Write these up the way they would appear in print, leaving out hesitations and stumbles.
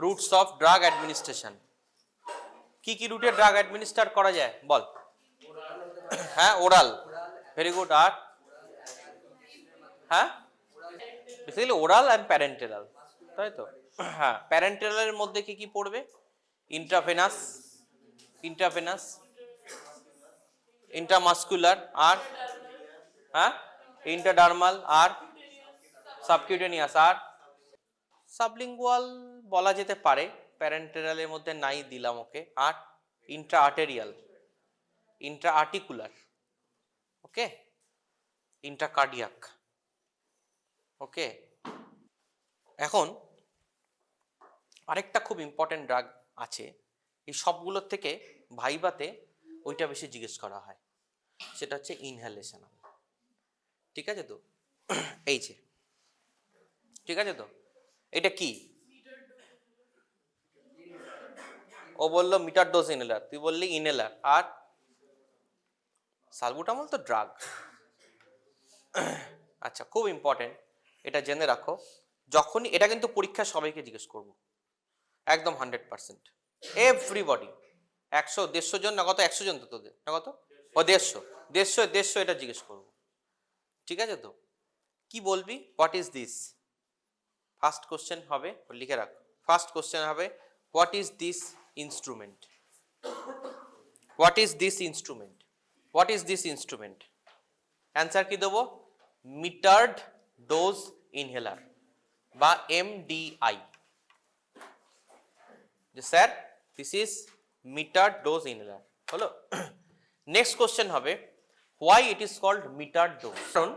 Roots of drug administration. কি কি রুটে ড্রাগ অ্যাডমিনিস্টার করা যায় বল? হ্যাঁ, ওরাল, ভেরি গুড। আর হ্যাঁ, বেসিক্যালি ওরাল অ্যান্ড প্যারেন্টেরাল, তাই তো? হ্যাঁ, প্যারেন্টেরালের মধ্যে কি কি পড়বে? ইন্ট্রাভেনাস, ইন্ট্রাভেনাস, ইন্ট্রামাস্কুলার, আর হ্যাঁ ইন্টারডার্মাল, আর সাবকিউটেনিয়াস, আর সাবলিঙ্গুয়াল বলা যেতে পারে, প্যারেন্টেরালের মধ্যে নাই, দিলাম ওকে। আর ইন্ট্রা আর্টেরিয়াল, ইন্ট্রা আর্টিকুলার, ওকে, ইন্ট্রা কার্ডিয়াক, ওকে। এখন আরেকটা খুব ইম্পর্টেন্ট ড্রাগ আছে, এই সবগুলোর থেকে ভাইবাতে ওইটা বেশি জিজ্ঞেস করা হয়, সেটা হচ্ছে ইনহ্যালেশনাল। ঠিক আছে তো? এই যে, ঠিক আছে তো, এটা কি? ও বললো মিটার ডোজ ইনহেলার, তুই বললি ইনহেলার। আর সালবুটামল তো ড্রাগ। আচ্ছা, খুব ইম্পর্টেন্ট, এটা জেনে রাখো। যখনই এটা কিন্তু পরীক্ষা সবাইকে জিজ্ঞেস করবো, একদম 100%, এভরিবডি, 100-150 জন না কত, 100 জন তো তোদের না কত, ও 150 এটা জিজ্ঞেস করবো। ঠিক আছে তো? কি বলবি? What is this? First question হবে, লিখে রাখ, ফার্স্ট কোশ্চেন হবে what is this instrument? What is this instrument? What is this instrument? Answer কি দেবো? মিটার্ড ডোজ ইনহেলার বা এমডিআই। যে sir this is meter dose inhaler, হলো। নেক্সট কোশ্চেন হবে why it is called meter dose. কারণ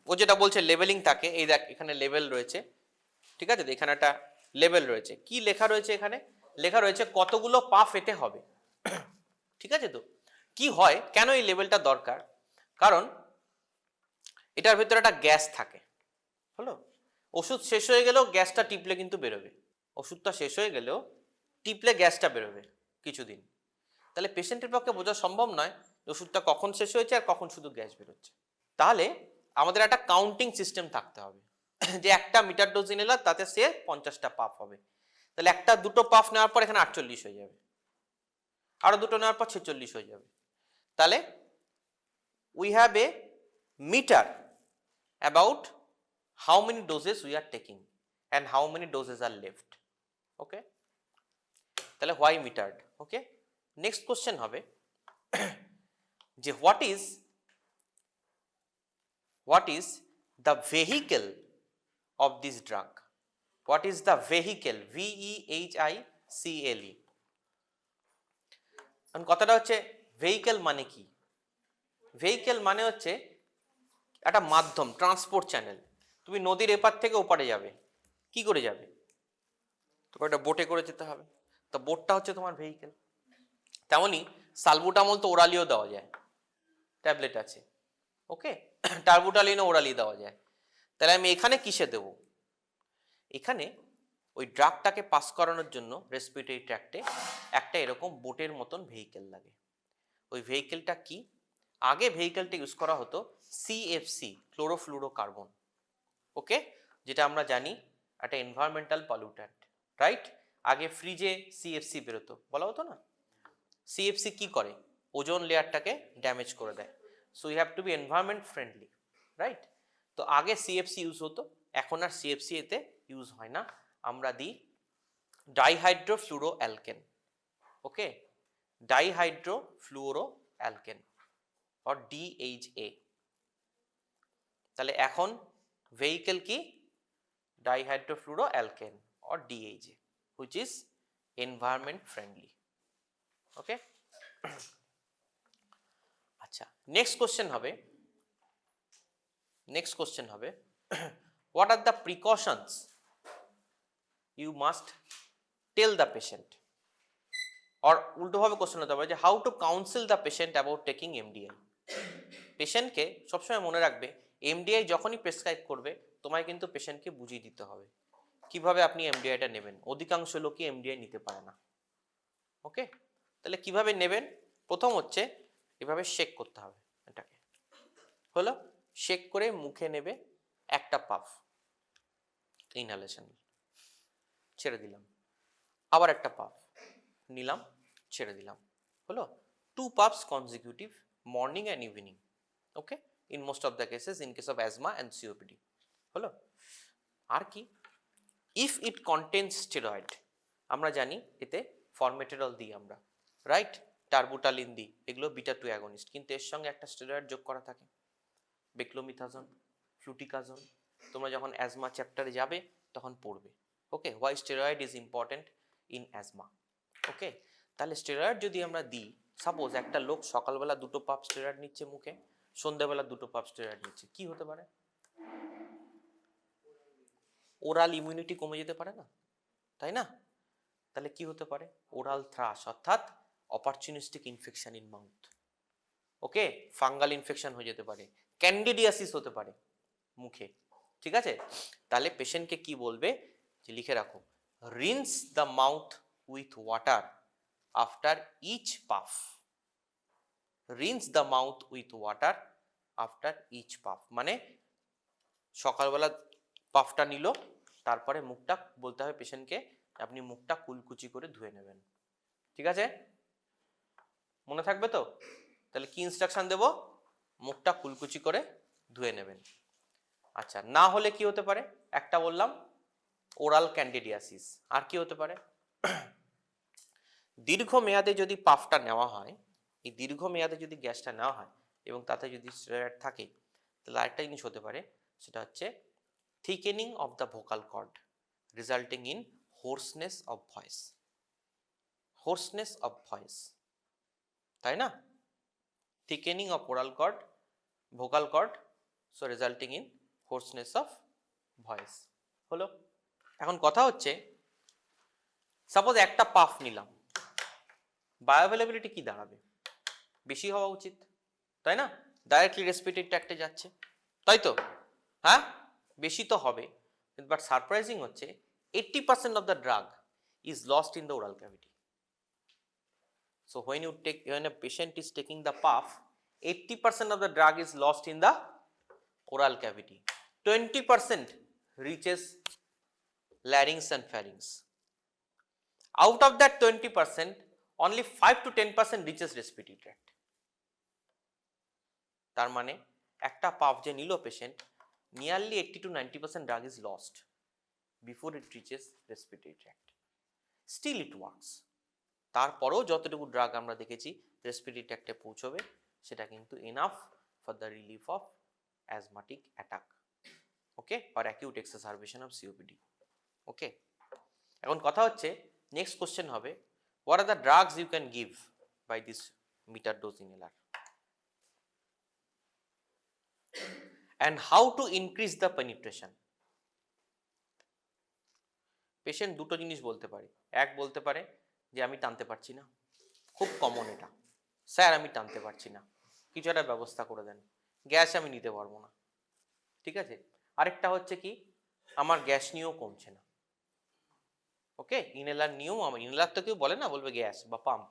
ও যেটা বলছে লেভেলিং থাকে, এই দেখ এখানে লেভেল রয়েছে, ঠিক আছে, এখানে একটা লেভেল রয়েছে, কি লেখা রয়েছে এখানে? লেখা রয়েছে কতগুলো পাফ এতে হবে। ঠিক আছে তো? কি হয়, কেন এই লেভেলটা দরকার? কারণ এটার ভিতরে একটা গ্যাস থাকে, হলো। ওষুধ শেষ হয়ে গেলেও গ্যাসটা টিপলে কিন্তু বেরোবে, ওষুধটা শেষ হয়ে গেলেও টিপলে গ্যাসটা বেরোবে কিছুদিন। তাহলে পেশেন্টের পক্ষে বোঝা সম্ভব নয় ওষুধটা কখন শেষ হয়েছে আর কখন শুধু গ্যাস বেরোচ্ছে। তাহলে আমাদের একটা কাউন্টিং সিস্টেম থাকতে হবে, যে একটা মিটার ডোজ ইনহেলার তাতে সে 50টা পাফ হবে, তাহলে একটা দুটো পাফ নেওয়ার পর এখানে 48 হয়ে যাবে, আরো দুটো নেওয়ার পর 46 হয়ে যাবে। তাহলে we have a meter about how many doses we are taking and how many doses are left, okay? তাহলে why metered, okay? next question হবে যে what is the vehicle of this drug? what is the vehicle? VEHICLE। এখন কথাটা হচ্ছে vehicle মানে কি? Vehicle মানে হচ্ছে একটা মাধ্যম, ট্রান্সপোর্ট চ্যানেল। তুমি নদীর এপার থেকে ওপারে যাবে, কি করে যাবে? তোমার একটা বোটে করে যেতে হবে, তো বোটটা হচ্ছে তোমার ভেহিকেল। তেমনই সালবুটামল তো ওরালিও দেওয়া যায়, ট্যাবলেট আছে, ওকে। টার্বুটালিনও ওরালি দেওয়া যায়। তাহলে আমি এখানে কিসে দেব? এখানে ওই ড্রাগটাকে পাস করানোর জন্য রেসপিরেটরি ট্র্যাক্টে একটা এরকম বোটের মতন ভেহিকেল লাগে। ওই ভেহিকেলটা কি? আগে ভেহিকেলটা ইউজ করা হতো সিএফসি, ক্লোরোফ্লুরোকার্বন, ওকে, যেটা আমরা জানি একটা এনভায়রনমেন্টাল পলিউট্যান্ট, রাইট? আগে ফ্রিজে সিএফসি বেরোতো, বলা হতো না? সিএফসি কি করে? ওজোন লেয়ারটাকে ড্যামেজ করে দেয়। So you have to be environment friendly, right? তো আগে সিএফসি ইউজ হতো, এখন আর সিএফসি এতে ইউজ হয় না, আমরা দিই dihydrofluoro alkane, okay, dihydrofluoro alkane or DHA। তাহলে এখন ভেহিকেল কি? Dihydrofluoro alkane or DHA, which is environment friendly, okay. আচ্ছা, নেক্সট কোশ্চেন হবে what are the precautions you must tell the patient? or উল্টোভাবে কোশ্চেন হতে পারে যে how to counsel the patient about taking MDI। পেশেন্টকে সবসময় মনে রাখবে এমডিআই যখনই প্রেসক্রাইব করবে তোমায় কিন্তু পেশেন্টকে বুঝিয়ে দিতে হবে কিভাবে আপনি এমডিআইটা নেবেন। অধিকাংশ লোকই এমডিআই নিতে পারে না, ওকে। তাহলে কিভাবে নেবেন? প্রথম হচ্ছে এভাবে শেক করতে হবে, এটাকে হলো, শেক করে মুখে নেবে একটা পাফ ইনহেলেশন, ছেড়ে দিলাম, আবার একটা পাফ নিলাম, ছেড়ে দিলাম, হলো 2 puffs consecutive morning and evening, okay, in most of the cases in case of asthma and COPD, হলো। আর কি, if it contains steroid, আমরা জানি এতে ফরমেটেরল দিই আমরা, রাইট, টার্বুটালিন দিই, এগুলো বিটা 2 অ্যাগনিস্ট, কিন্তু এর সঙ্গে একটা স্টেরয়েড যোগ করা থাকে, বেক্লোমিথাজোন, ফ্লুটিকাজোন, তোমরা যখন অ্যাজমা চ্যাপ্টারে যাবে তখন পড়বে, okay, why steroid is important in asthma, okay. তাহলে স্টেরয়েড যদি আমরা দিই, সাপোজ একটা লোক সকালবেলা 2 পাপ স্টেরয়েড নিচ্ছে মুখে, সন্ধ্যাবেলা 2 পাপ স্টেরয়েড নিচ্ছে, কি হতে পারে? ওরাল ইমিউনিটি কমে যেতে পারে না, তাই না? তাহলে কি হতে পারে? ওরাল থ্রাশ, অর্থাৎ opportunistic infection in mouth, okay, fungal infection হয়ে যেতে পারে, ক্যান্ডিডিয়াসিস হতে পারে মুখে, ঠিক আছে? তাহলে পেশেন্টকে কি বলবে, যে লিখে রাখো, rinse the mouth with water after each puff, rinse the mouth with water after each puff, মানে সকালবেলা পাফটা নিল, তারপরে মুখটা বলতে হবে পেশেন্টকে আপনি মুখটা কুলকুচি করে ধুয়ে নেবেন, ঠিক আছে? মনে থাকবে তো? তাহলে কি ইনস্ট্রাকশন দেব? মুখটা কুলকুচি করে ধুয়ে নেবেন। আচ্ছা, না হলে কি হতে পারে? একটা বললাম ওরাল ক্যান্ডিডিয়াসিস, আর কি হতে পারে? দীর্ঘমেয়াদে যদি পাফটা নেওয়া হয়, এই দীর্ঘমেয়াদে যদি গ্যাসটা নেওয়া হয় এবং তাতে যদি স্টেরয়েড থাকে, তাহলে আরেকটা জিনিস হতে পারে, সেটা হচ্ছে thickening of the vocal cord resulting in hoarseness of voice, hoarseness of voice, তাই না? Thickening of oral cord, vocal cord, so resulting in hoarseness of voice, হলো। এখন কথা হচ্ছে, সাপোজ একটা পাফ নিলাম, বায়োঅ্যাভেলেবিলিটি কি দাঁড়াবে? বেশি হওয়া উচিত, তাই না? ডাইরেক্টলি রেসপিরেটরি ট্র্যাক্টে যাচ্ছে, তাই তো? হ্যাঁ, বেশি তো হবে, বাট সারপ্রাইজিং হচ্ছে 80% of the drug is lost in the oral cavity. So when a patient is taking the puff, 80% of the drug is lost in the oral cavity. 20% reaches larynx and pharynx. Out of that 20%, only 5 to 10% reaches respiratory tract. তার মানে একটা puff যে নিল patient, nearly 80 to 90% drug is lost before it reaches respiratory tract. Still it works. তারপরেও যতটুকু drug আমরা দেখেছি respiratory ট্র্যাক্টে পৌঁছবে, সেটা কিন্তু enough for the relief of asthmatic attack, okay, or acute exacerbation of COPD, okay. এখন কথা হচ্ছে, নেক্সট কোশ্চেন হবে, what are the drugs you can give by this metered dose inhaler and how to increase the penetration. Patient দুটো জিনিস বলতে পারে, এক বলতে পারে যে আমি টানতে পারছি না, খুব কমন এটা, স্যার আমি টানতে পারছি না, কিছু একটা ব্যবস্থা করে দেন, গ্যাস আমি নিতে পারবো না, ঠিক আছে? আরেকটা হচ্ছে কি, আমার গ্যাস নিয়েও কমছে না, ওকে, ইনহেলার নিয়েও, আমার ইনহেলার তো কেউ বলে না, বলবে গ্যাস বা পাম্প,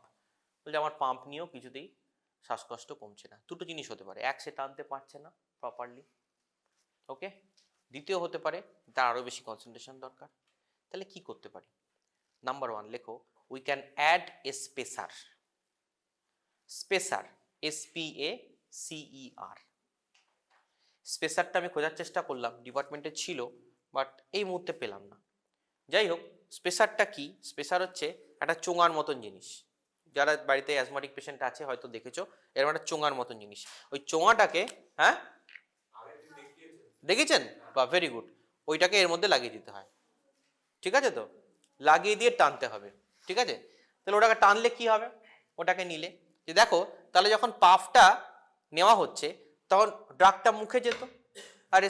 বলছে আমার পাম্প নিয়েও কিছুতেই শ্বাসকষ্ট কমছে না। দুটো জিনিস হতে পারে, এক সে টানতে পারছে না প্রপারলি, ওকে, দ্বিতীয় হতে পারে তার আরও বেশি কনসেন্ট্রেশন দরকার। তাহলে কি করতে পারি? নাম্বার 1 লেখো, we can add a spacer, spacer, SPACER, স্পেসারটা আমি খোঁজার চেষ্টা করলাম, ডিপার্টমেন্টে ছিল বাট এই মুহূর্তে পেলাম না। যাই হোক, স্পেসারটা কি? স্পেসার হচ্ছে একটা চোঙার মতন জিনিস, যারা বাড়িতে অ্যাজমাটিক পেশেন্ট আছে হয়তো দেখেছো, এরকম একটা চোঙার মতন জিনিস, ওই চোঙাটাকে, হ্যাঁ দেখেছেন, বা ভেরি গুড, ওইটাকে এর মধ্যে লাগিয়ে দিতে হয়, ঠিক আছে তো, লাগিয়ে দিয়ে টানতে হবে, ঠিক আছে? তাহলে ওটাকে টানলে কি হবে? ওটাকে নিলে যে দেখো, তাহলে যখন পাফটা নেওয়া হচ্ছে তখন ড্রাগটা মুখে যেত আর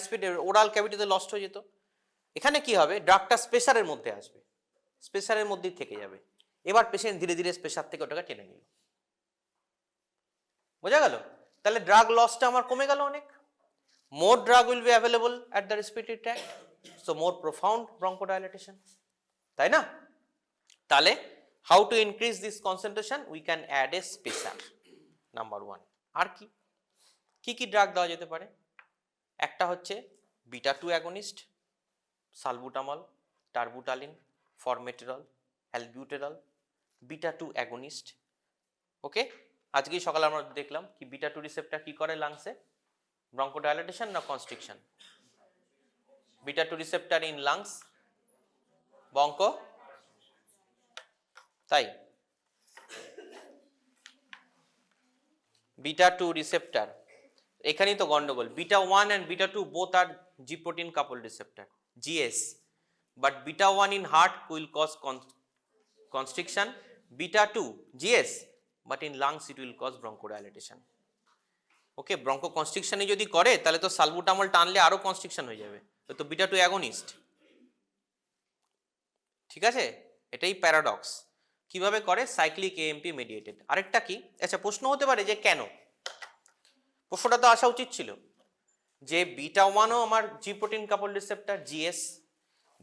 ওরাল ক্যাভিটিতে লস্ট হয়ে যেত। এখানে কি হবে? ড্রাগটা স্পেসারের মধ্যে আসবে, স্পেসারের মধ্যেই থেকে যাবে। এবার পেশেন্ট ধীরে ধীরে স্পেসার থেকে ওটাকে টেনে নিল, বোঝা গেল? তাহলে ড্রাগ লসটা আমার কমে গেল অনেক। More drug will be available at the respiratory tract, so more profound bronchodilatation, তাই না? তাহলে how to increase this concentration? We can add a spacer, number 1। আর কি কি কি ড্রাগ দেওয়া যেতে পারে? একটা হচ্ছে beta 2 agonist, salbutamol, terbutaline, formoterol, albuterol, beta 2 agonist. Okay, আজকেই সকালে আমরা দেখলাম কি বিটা 2 রিসেপ্টর কি করে লাংসে, ব্রঙ্কোডাইলেটেশন না constriction? Beta 2 receptor in lungs broncho, তাই বিটা 2 রিসেপ্টর এখানেই তো গন্ডগোল। Beta 1 and beta 2 both are G protein coupled receptor, GS, but beta 1 in heart will cause constriction, beta 2 GS, but in lungs it will cause bronchodilation. Okay, broncho কনস্ট্রিকশনে যদি করে তাহলে তো salbutamol টানলে আরো কনস্ট্রিকশন হয়ে যাবে, তো বিটা 2 অ্যাগনিস্ট। ঠিক আছে, এটাই প্যারাডক্স। কিভাবে করে? Cyclic AMP mediated. আরেকটা কি, আচ্ছা প্রশ্ন হতে পারে যে কেন, প্রশ্নটা তো আসা উচিত ছিল যে বিটা 1ও আমার জি প্রোটিন কাপল রিসেপ্টর জিএস,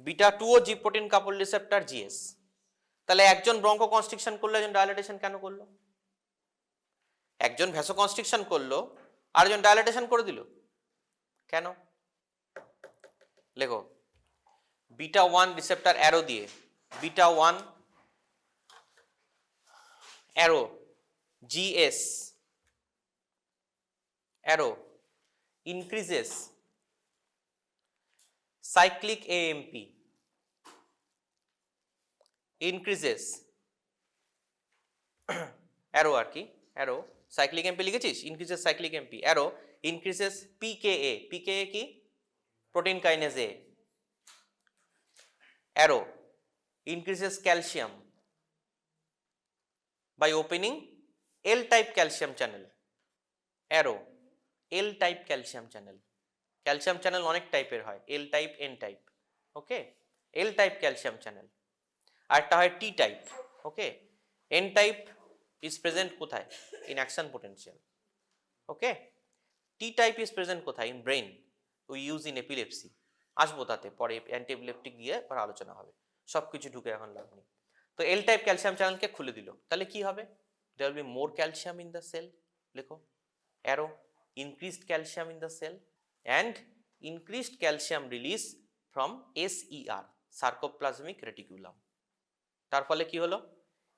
বিটা 2ও জি প্রোটিন কাপল রিসেপ্টর জিএস, তাহলে একজন ব্রঙ্কো কনস্ট্রিকশন করলো একজন ডায়ালাটেশন কেন করলো? একজন ভ্যাসো কনস্ট্রিকশন করলো আরেকজন ডায়ালাটেশন করে দিল কেন? লেখো বিটা 1 রিসেপ্টর অ্যারো দিয়ে, beta 1 arrow GS arrow increases cyclic AMP, increases arrow আর কি, arrow cyclic AMP লিখেছিস, increases cyclic AMP, arrow increases PKA, PKA কি? protein kinase A, arrow increases calcium by opening L type calcium channel, arrow L type calcium channel, calcium channel অনেক টাইপের হয়, L type, N type. Okay, L type calcium channel, আর একটা হয় T type. Okay, N type is present কোথায়? In action potential. Okay, T type is present কোথায়? In brain, we use in epilepsy. আসবো তাতে পরে, অ্যান্টি এপিলেপটিক গিয়ে পরে আলোচনা হবে, সব কিছু ঢুকে এখন লাভ নেই। তো এল টাইপ ক্যালসিয়াম চ্যানেলকে খুলে দিল, তাহলে কি হবে? There will be more calcium in the cell, লেখো arrow increased calcium in the cell and increased calcium release from SER, sarcoplasmic reticulum. তার ফলে কি হলো?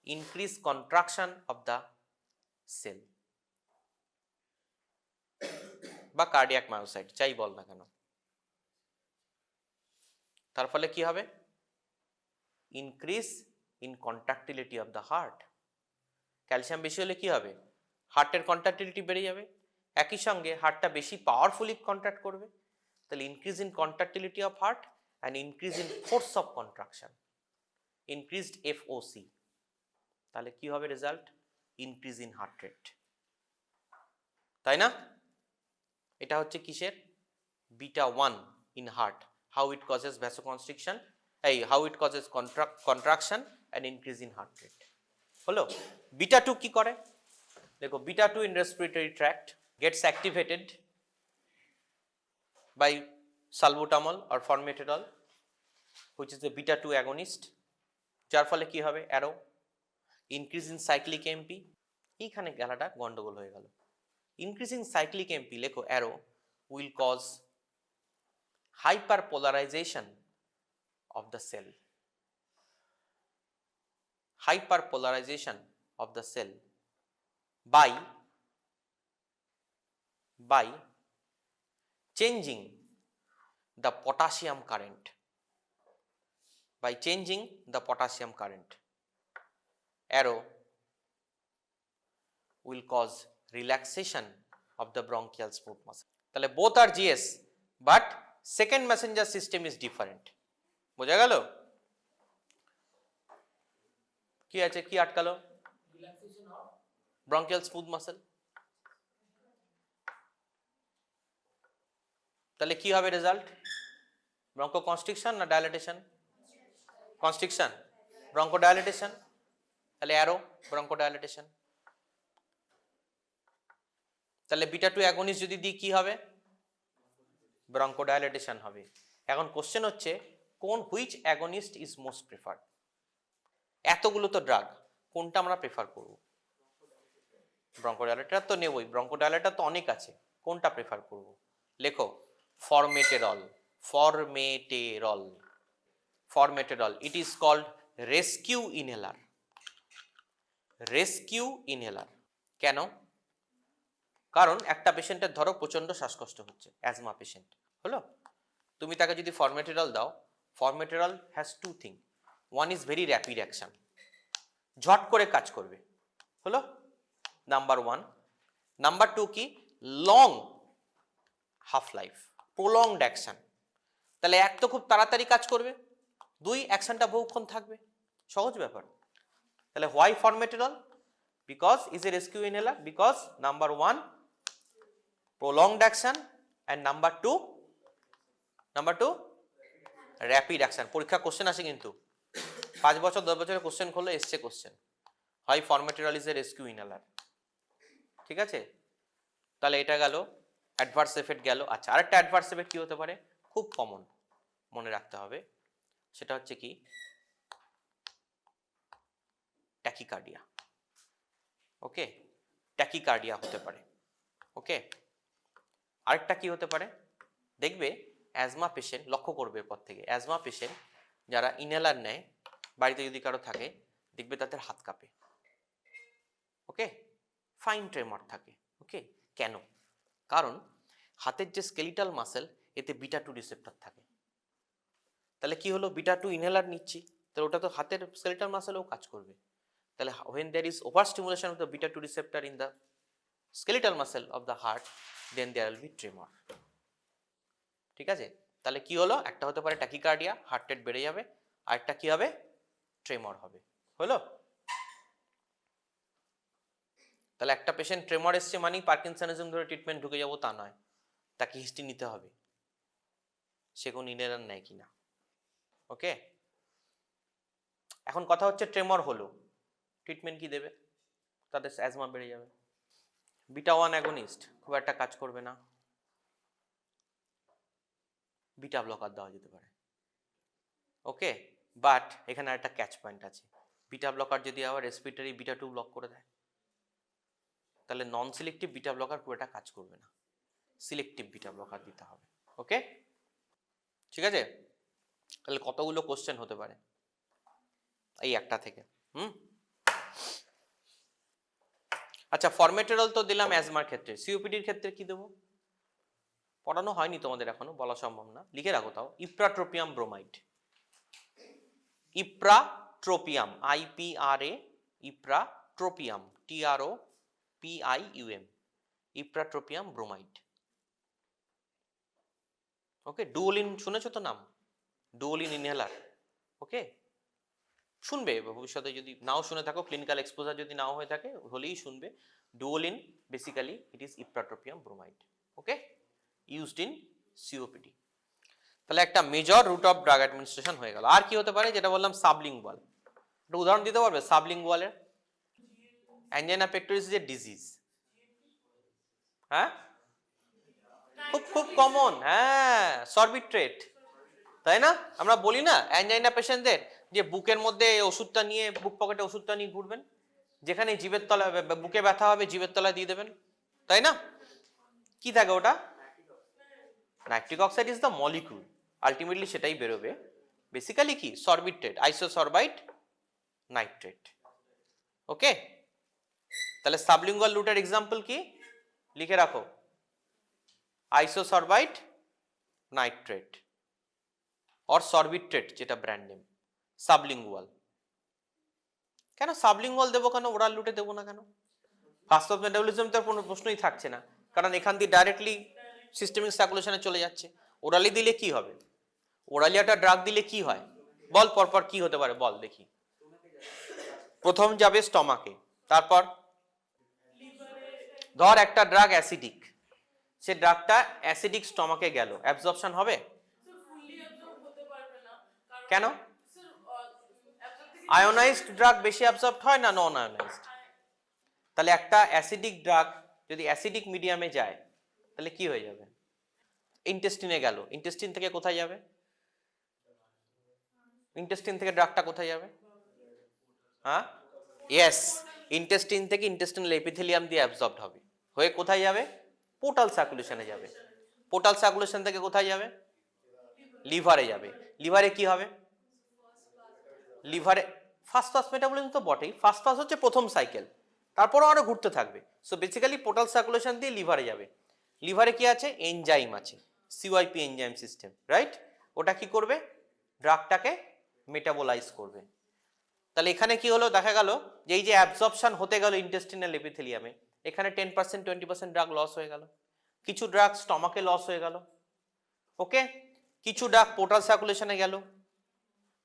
increased contraction of the cell বা কার্ডিয়াক মায়োসাইট, যাই বল না কেন। তার ফলে কি হবে? increase in contractility of the heart. Calcium বেশি হলে কি হবে? হার্টের কন্ট্রাক্টিলিটি বেড়ে যাবে, একই সঙ্গে হার্টটা বেশি পাওয়ারফুলি কন্ট্রাক্ট করবে, তাহলে increase in contractility of heart and increase in force of contraction, increased FOC, তাহলে কি হবে result? Increase in heart rate, তাই না? এটা হচ্ছে কিসের? Beta 1 in heart, how it causes vasoconstriction, how it causes contraction and increase in heart rate. হলো। Beta 2 কি করে? দেখো beta 2 in respiratory tract gets activated by salbutamol or formoterol, which is the beta 2 agonist, যার ফলে কি হবে? Arrow increase in cyclic AMP, এইখানে গেলাটা গন্ডগোল হয়ে গেল। ইনক্রিজিং সাইক্লিক এমপি, লেখো arrow will cause hyperpolarization of the cell, hyperpolarization of the cell by changing the potassium current, by changing the potassium current. Arrow will cause relaxation of the bronchial smooth muscle. তাহলে both are GS but second messenger system is different. বোঝা গেল? কি আছে, কি আটকালো? bronchial smooth muscle। তাহলে কি হবে result? Broncho constriction না ডায়ালাটেশন? কনস্ট্রিকশন, ব্রঙ্কো ডায়ালাটেশন, তাহলে অ্যারো ব্রঙ্কো ডায়ালাটেশন। তাহলে বিটা 2 অ্যাগনিস্ট যদি দিই কি হবে? ব্রঙ্কো ডায়ালাটেশন হবে। এখন কোশ্চেন হচ্ছে কোন which against is most preferred? এতগুলো তো ড্রাগ, কোনটা আমরা প্রেফার করব? ব্রঙ্কোডাইলেটর তো নেবই, ব্রঙ্কোডাইলেটর তো অনেক আছে, কোনটা প্রেফার করব? লেখো ফরমেটেরল, ফরমেটেরল, formoterol, it is called rescue inhaler. Rescue inhaler. কেন? কারণ একটা পেশেন্টের ধরো প্রচন্ড শ্বাসকষ্ট হচ্ছে, অ্যাজমা পেশেন্ট হলো, তুমি তাকে যদি ফরমেটেরল দাও, formoterol has two thing, one is very rapid action, ঝট করে কাজ করবে, হলো নাম্বার ওয়ান। নাম্বার টু কি, long half life, prolonged action. তাহলে এক তো খুব তাড়াতাড়ি কাজ করবে, দুই অ্যাকশনটা বহুক্ষণ থাকবে, সহজ ব্যাপার। তাহলে why formoterol? Because is a rescue inhaler, because number one prolonged action and number two rapid action। পরীক্ষা কোশ্চেন আসে কিন্তু 5 বছর 10 বছরের কোশ্চেন করলে এসছে কোশ্চেন, হয় ফরমেটেরল ইজ এ রেস্কিউ ইনহেলার। ঠিক আছে, তাহলে এটা গেল অ্যাডভার্স এফেক্ট গেল। আচ্ছা, আরেকটা অ্যাডভার্স এফেক্ট কি হতে পারে, খুব কমন, মনে রাখতে হবে, সেটা হচ্ছে কি ট্যাকিকার্ডিয়া। ওকে, ট্যাকিকার্ডিয়া হতে পারে। ওকে, আরেকটা কি হতে পারে, দেখবে অ্যাজমা পেশেন্ট, লক্ষ্য করবে এরপর থেকে, অ্যাজমা পেশেন্ট যারা ইনহেলার নেয়, বাড়িতে যদি কারো থাকে, দেখবে তাদের হাত কাঁপে। ওকে, ফাইন ট্রেমর থাকে। ওকে, কেন? কারণ হাতের যে স্কেলিটাল মাসেল, এতে বিটা 2 রিসেপ্টর থাকে। তাহলে কি হলো, বিটা 2 ইনহেলার নিচ্ছি, তাহলে ওটা তো হাতের স্কেলিটাল মাসেলেও কাজ করবে। তাহলে when there is overstimulation of the beta 2 receptor in the skeletal muscle of the heart, then there will be tremor। ঠিক আছে, তাহলে কি হলো, একটা হতে পারে ট্যাকিকার্ডিয়া, হার্ট রেট বেড়ে যাবে, আরেকটা কি হবে, ট্রেমর হবে। হলো, তাহলে একটা পেশেন্ট ট্রেমর এসছে মানে পার্কিনসনিজম ধরে ট্রিটমেন্ট ঢুকে যাবো তা নয়, তাকে হিস্ট্রি নিতে হবে সে কোন ইনহেলার নেয় কিনা। ওকে, এখন কথা হচ্ছে ট্রেমর হলো, ট্রিটমেন্ট কি দেবে, তাদের অ্যাজমা বেড়ে যাবে। বিটা 1 অ্যাগনিস্ট খুব একটা কাজ করবে না, বিটা ব্লকার দেওয়া যেতে পারে। ওকে, বাট এখানে একটা ক্যাচ পয়েন্ট আছে, বিটা ব্লকার যদি আবার রেসপিরেটরি বিটা 2 ব্লক করে দেয়, তাহলে নন সিলেক্টিভ বিটা ব্লকার খুব একটা কাজ করবে না, সিলেক্টিভ বিটা ব্লকার দিতে হবে। ওকে, ঠিক আছে, তাহলে কতগুলো কোশ্চেন হতে পারে এই একটা থেকে। আচ্ছা, ফরমেটেরল তো দিলাম অ্যাজমার ক্ষেত্রে, সিওপিডির ক্ষেত্রে কি দেবো, পড়ানো হয়নি তোমাদের এখনো, বলা সম্ভব না, লিখে রাখো তাও, ipratropium bromide. Ipratropium, IPRA, ipratropium, TROPIUM, ipratropium bromide. Okay, Duolin শুনেছো তো নাম, ডুওলিন ইনহেলার। ওকে, শুনবে ভবিষ্যতে, যদি নাও শুনে থাকো, ক্লিনিক্যাল এক্সপোজার যদি নাও হয়ে থাকে, হলেই শুনবে। Duolin basically it is ipratropium bromide. Okay, used in COPD. তাহলে একটা major route of drug administration হয়ে গেল। আর কি হতে পারে, যেটা বললাম সাবলিঙ্গুয়াল, একটা উদাহরণ দিতে পারবে সাবলিঙ্গুয়ালের? Angina pectoris is a disease, হ্যাঁ, খুব কমন, হ্যাঁ, সরবিট্রেট, তাই না? আমরা বলি না অ্যাঞ্জাইনা পেশেন্টদের যে বুকের মধ্যে ওষুধটা নিয়ে, বুক পকেটে ওষুধটা নিয়ে ঘুরবেন, যেখানে জিভের তলায়, বুকে ব্যথা হবে জিভের তলায় দিয়ে দেবেন, তাই না? কি থাকে ওটা? Nitric oxide is the molecule, ultimately সেটাই বেরোবে। বেসিক্যালি কি, সরবিট্রেট, আইসোসরবাইট নাইট্রেট। ওকে, তাহলে সাবলিঙ্গুয়াল রুটের এক্সাম্পল কি, লিখে রাখো, আইসোসরবাইট নাইট্রেট অর সরবিট্রেট, যেটা ব্র্যান্ড নেম, সাবলিঙ্গুয়াল। কেন সাবলিঙ্গুয়াল দেবো, কেন ওরাল রুটে দেবো না কেন? ফাস্ট অফ মেটাবলিজম তো কোনো প্রশ্নই থাকছে না, কারণ এখান দিয়ে ডাইরেক্টলি সিস্টেমিক সার্কুলেশনে চলে যাচ্ছে। ওরালি দিলে কি হবে, ওরালি একটা ড্রাগ দিলে কি হয় বল, পরপর কি হতে পারে বল দেখি। প্রথম যাবে স্টমাকে, তারপর ধর একটা ড্রাগ অ্যাসিডিক, সে ড্রাগটা অ্যাসিডিক স্টমাকে গেল, অ্যাবজর্পশন হবে? কেন? আয়োনাইজড ড্রাগ বেশি অ্যাবজর্বড হয় না নন আয়োনাইজড? তাহলে একটা অ্যাসিডিক ড্রাগ যদি অ্যাসিডিক মিডিয়ামে যায়, তাহলে কি হয়ে যাবে, ইন্টেস্টিনে গেল, ইন্টেস্টিন থেকে কোথায় যাবে, ইন্টেস্টিন থেকে ড্রাগটা কোথায় যাবে? হ্যাঁ, ইয়েস, ইন্টেস্টিন থেকে ইন্টেস্টিনাল এপিথেলিয়াম দিয়ে অ্যাবজর্বড হবে, হয়ে কোথায় যাবে, পোর্টাল সার্কুলেশনে যাবে, পোর্টাল সার্কুলেশন থেকে কোথায় যাবে, লিভারে যাবে, লিভারে কি হবে, লিভারে ফার্স্ট পাস মেটাবলিজম তো বটেই, ফার্স্ট পাস হচ্ছে প্রথম সাইকেল, তারপরও আরো ঘুরতে থাকবে। সো বেসিক্যালি পোর্টাল সার্কুলেশন দিয়ে লিভারে যাবে। লিভারে কি আছে? এনজাইম আছে, সিওয়াইপি এনজাইম সিস্টেম, রাইট? ওটা কি করবে? ড্রাগটাকে মেটাবোলাইজ করবে। তাহলে এখানে কি হলো? দেখা গেল যে এই যে অ্যাবজর্পশন হতে গেল ইন্টেস্টিনাল এপিথেলিয়ামে, এখানে 10% 20% ড্রাগ লস হয়ে গেল, কিছু ড্রাগ স্টমাকে লস হয়ে গেল, ওকে, কিছু ড্রাগ পোর্টাল সার্কুলেশনে গেল,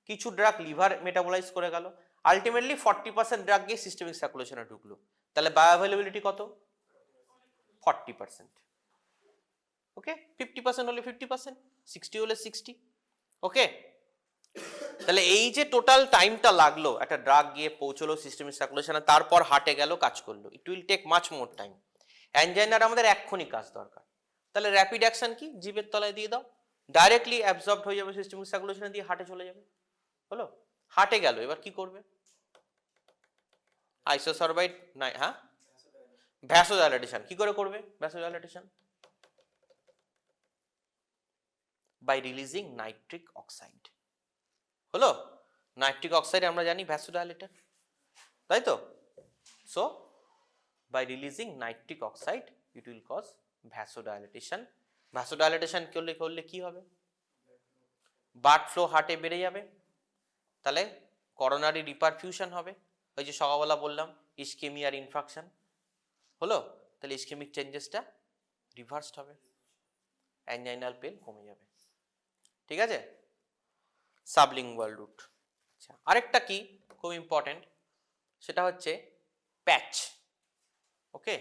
কিছু ড্রাগ লিভার মেটাবোলাইজ করে গেল, আলটিমেটলি 40% ড্রাগ গিয়ে সিস্টেমিক সার্কুলেশনে ঢুকলো। তাহলে বায়োঅ্যাভেলেবিলিটি কত? 40%। ওকে, 50% হলে 50%, 60 হলে 60। ওকে, তাহলে এই যে টোটাল টাইমটা লাগলো একটা ড্রাগ গিয়ে পৌঁছলো সিস্টেমিক সার্কুলেশনে, তারপর হার্টে গেল, কাজ করলো, it will take much more time. অ্যাঞ্জাইনার আমাদের এক্ষুনি কাজ দরকার। তাহলে র্যাপিড অ্যাকশন কি? জিভের তলায় দিয়ে দাও, ডাইরেক্টলি অ্যাবজর্বড হয়ে যাবে সিস্টেমিক সার্কুলেশনে, দিয়ে হার্টে চলে যাবে। হলো, হার্টে গেল, এবার কি করবে? আইসোসারবাইড নাই, হ্যাঁ, ভ্যাসোডাইলেটেশন। কি করে করবে vasodilatation? By releasing nitric oxide. হলো, নাইট্রিক অক্সাইড আমরা জানি ভ্যাসোডাইলেটর, তাই তো? So by releasing nitric oxide it will cause vasodilatation. Vasodilatation করলে কি হবে? ব্লাড ফ্লো হার্টে বেড়ে যাবে, তাহলে করোনারি রিপারফিউশন হবে। ওই যে সকালবেলা বললাম ইসকেমিয়ার ইনফাকশন হলো, তাহলে ইসকেমিক চেঞ্জেসটা রিভার্সড হবে, অ্যাঞ্জাইনাল পেন কমে যাবে। ঠিক আছে, সাবলিঙ্গুয়াল রুট। আচ্ছা, আরেকটা কি খুব ইম্পর্টেন্ট, সেটা হচ্ছে প্যাচ। ওকে,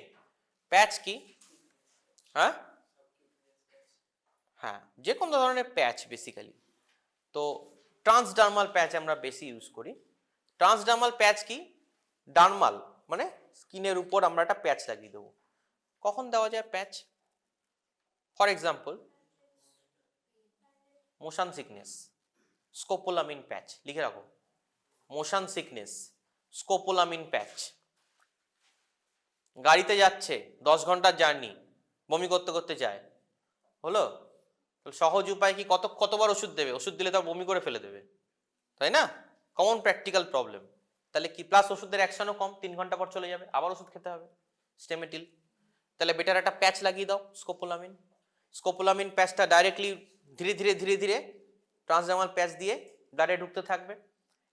প্যাচ কি? হ্যাঁ হ্যাঁ, যে কোনো ধরনের প্যাচ বেসিক্যালি। তো ট্রান্সডার্মাল প্যাচ আমরা বেশি ইউজ করি। ট্রান্সডার্মাল প্যাচ কি? ডার্মাল মানে স্কিনের উপর আমরা একটা প্যাচ লাগিয়ে দেবো। কখন দেওয়া যায় patch? For example, motion sickness, scopolamine patch লিখে রাখো। Motion sickness, scopolamine patch. গাড়িতে যাচ্ছে, 10 ঘন্টার জার্নি, বমি করতে করতে যায়, হলো, সহজ উপায় কি? কতবার ওষুধ দেবে? ওষুধ দিলে তো বমি করে ফেলে দেবে, তাই না? Common practical problem. তাহলে কি, প্লাস ওষুধের অ্যাকশনও কম, 3 ঘন্টা পর চলে যাবে, আবার ওষুধ খেতে হবে, স্টেমেটিল। তাহলে বেটার একটা প্যাচ লাগিয়ে দাও, স্কোপোলামিন। স্কোপোলামিন প্যাচটা ডাইরেক্টলি ধীরে ধীরে ধীরে ধীরে ট্রান্সডার্মাল প্যাচ দিয়ে ব্লাডে ঢুকতে থাকবে